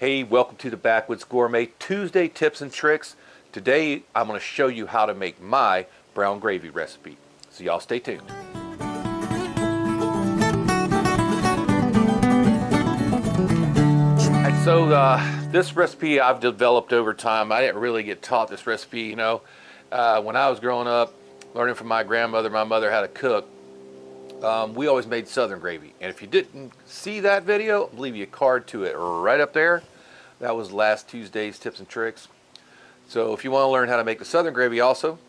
Hey, welcome to the Backwoods Gourmet Tuesday tips and tricks. Today I'm going to show you how to make my brown gravy recipe. So y'all stay tuned. And so this recipe I've developed over time. I didn't really get taught this recipe, when I was growing up, learning from my grandmother, my mother how to cook. We always made southern gravy, and if you didn't see that video, I'll leave you a card to it right up there. That was last Tuesday's tips and tricks. So if you want to learn how to make the southern gravy also,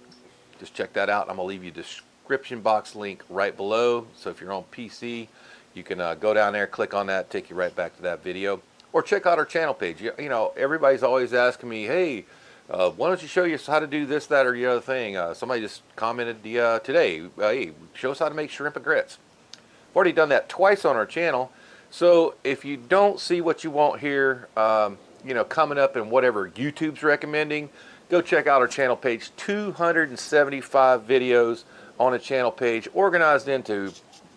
just check that out. I'm going to leave you a description box link right below. So if you're on PC, you can go down there, click on that, take you right back to that video. Or check out our channel page. You know, everybody's always asking me, hey, why don't you show us how to do this, that, or the other thing? Somebody just commented today, hey, show us how to make shrimp and grits. I've already done that twice on our channel. So if you don't see what you want here, coming up in whatever YouTube's recommending, go check out our channel page. 275 videos on a channel page organized into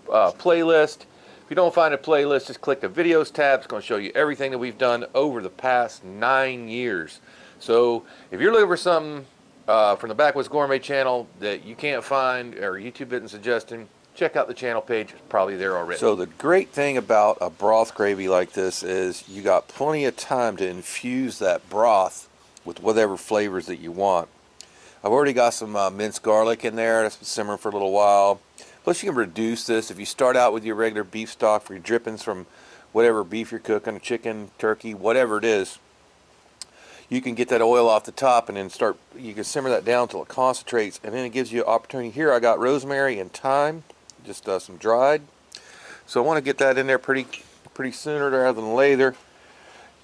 playlist. If you don't find a playlist, just click the videos tab. It's going to show you everything that we've done over the past 9 years. So if you're looking for something from the Backwoods Gourmet channel that you can't find or YouTube isn't suggesting, check out the channel page. It's probably there already. So the great thing about a broth gravy like this is you got plenty of time to infuse that broth with whatever flavors that you want. I've already got some minced garlic in there. That's been simmering for a little while. Plus you can reduce this. If you start out with your regular beef stock for your drippings from whatever beef you're cooking, chicken, turkey, whatever it is, you can get that oil off the top and then you can simmer that down until it concentrates, and then it gives you an opportunity. Here I got rosemary and thyme, just some dried. So I want to get that in there pretty sooner rather than later.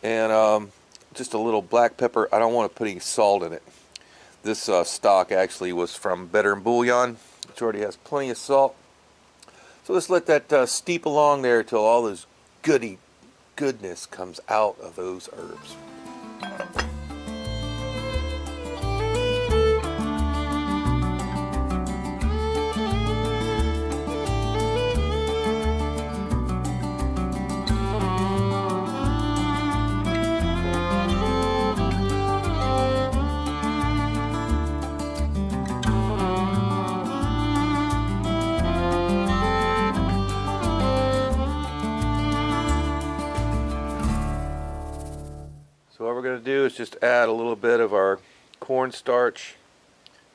And just a little black pepper. I don't want to put any salt in it. This stock actually was from Better and Bouillon, which already has plenty of salt. So let's let that steep along there till all this goodness comes out of those herbs. So what we're going to do is just add a little bit of our cornstarch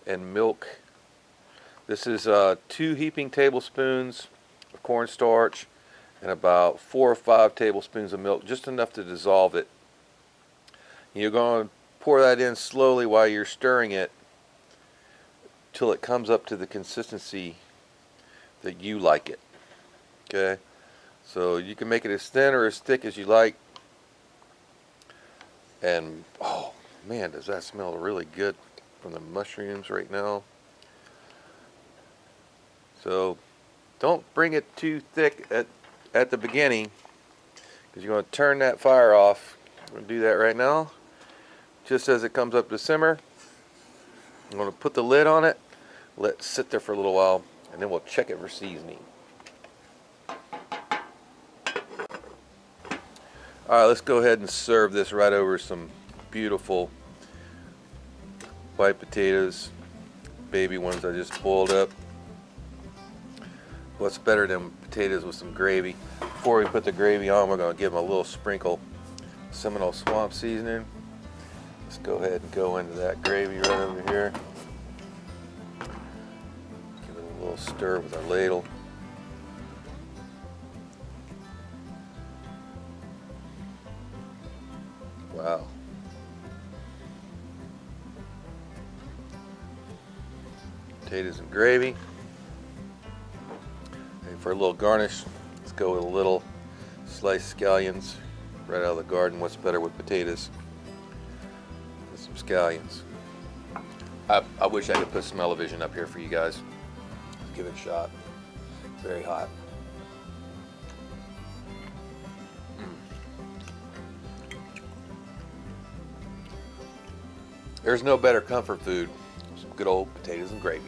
and milk. This is 2 heaping tablespoons of cornstarch and about 4 or 5 tablespoons of milk, just enough to dissolve it. You're going to pour that in slowly while you're stirring it till it comes up to the consistency that you like it. Okay, so you can make it as thin or as thick as you like. And oh man, does that smell really good from the mushrooms right now. So don't bring it too thick at the beginning, because you're going to turn that fire off. I'm going to do that right now. Just as it comes up to simmer, I'm going to put the lid on it, let it sit there for a little while, and then we'll check it for seasoning. Alright, let's go ahead and serve this right over some beautiful white potatoes, baby ones I just boiled up. What's better than potatoes with some gravy? Before we put the gravy on, we're going to give them a little sprinkle Seminole Swamp seasoning. Let's go ahead and go into that gravy right over here. Give it a little stir with our ladle. Wow. Potatoes and gravy. And for a little garnish, let's go with a little sliced scallions right out of the garden. What's better with potatoes than some scallions? I wish I could put some television up here for you guys. Let's give it a shot. Very hot. There's no better comfort food than some good old potatoes and gravy.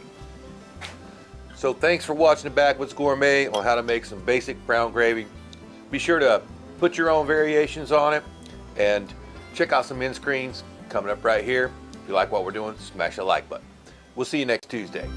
So thanks for watching the Backwoods Gourmet on how to make some basic brown gravy. Be sure to put your own variations on it And check out some end screens coming up right here. If you like what we're doing, smash the like button. We'll see you next Tuesday.